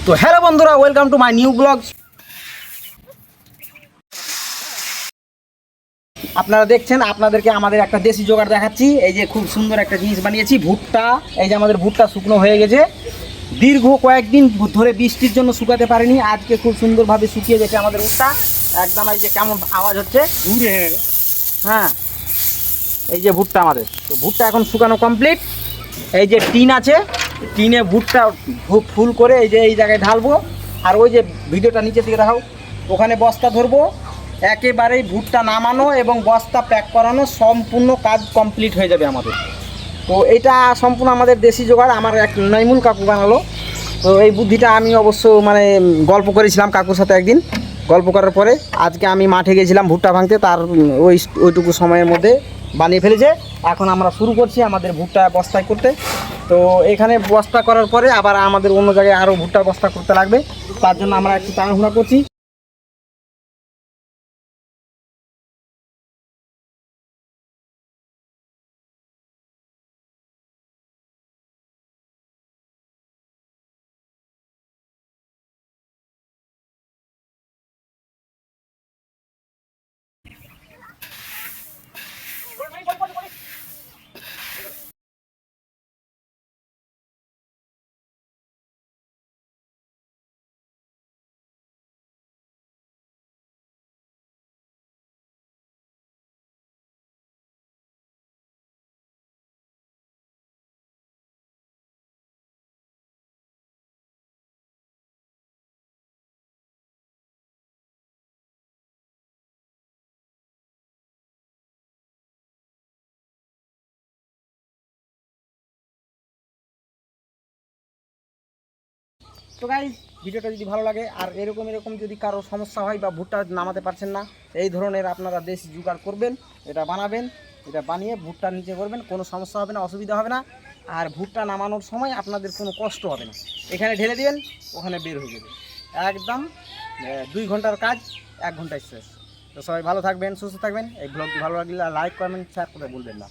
তো হ্যালো বন্ধুরা, welcome to my new blog. আপনারা দেখছেন, আপনাদেরকে আমাদের একটা দেশি জোগাড় দেখাচ্ছি। এই যে খুব সুন্দর একটা জিনিস বানিয়েছি, ভুট্টা। এই যে আমাদের ভুট্টা শুকনো হয়ে গেছে, দীর্ঘ কয়েকদিন ধরে বৃষ্টির জন্য শুকাতে পারেনি। আজকে খুব সুন্দরভাবে শুকিয়ে গেছে আমাদের ভুট্টা একদম। এই যে কেমন আওয়াজ হচ্ছে, হ্যাঁ, এই যে ভুট্টা আমাদের। তো ভুট্টা এখন শুকানো কমপ্লিট। এই যে টিন আছে, টিনে ভুট্টা ফুল করে এই যে এই জায়গায় ঢালবো। আর ওই যে ভিডিওটা নিচে থেকে দেখাও, ওখানে বস্তা ধরবো। একেবারেই ভুট্টা নামানো এবং বস্তা প্যাক করানো, সম্পূর্ণ কাজ কমপ্লিট হয়ে যাবে আমাদের। তো এটা সম্পূর্ণ আমাদের দেশি জোগাড়, আমার এক নাইমুল কাকু বানালো। তো এই বুদ্ধিটা আমি অবশ্য গল্প করেছিলাম কাকুর সাথে একদিন। গল্প করার পরে আজকে আমি মাঠে গেছিলাম ভুট্টা ভাঙতে, তার ওইটুকু সময়ের মধ্যে বানিয়ে ফেলেছে। এখন আমরা শুরু করছি আমাদের ভুট্টা বস্তায় করতে। তো এখানে বস্তা করার পরে আবার আমাদের অন্য জায়গায় আরও ভুট্টা বস্তা করতে লাগবে, তার জন্য আমরা একটু তাড়াহুড়া করছি। তো গাইস, ভিডিওটা যদি ভালো লাগে আর এরকম যদি কারো সমস্যা হয় বা ভুট্টা নামাতে পারছেন না, এই ধরনের আপনারা দেশি জোগাড় করবেন, এটা বানাবেন। এটা বানিয়ে ভুট্টা নিচে করবেন, কোনো সমস্যা হবে না, অসুবিধা হবে না। আর ভুট্টা নামানোর সময় আপনাদের কোনো কষ্ট হবে না। এখানে ঢেলে দিবেন, ওখানে বের হয়ে যাবে একদম। 2 ঘন্টার কাজ 1 ঘন্টায় শেষ। তো সবাই ভালো থাকবেন, সুস্থ থাকবেন। এই ব্লগটি ভালো লাগলে লাইক, কমেন্ট, শেয়ার করে বলবেন না।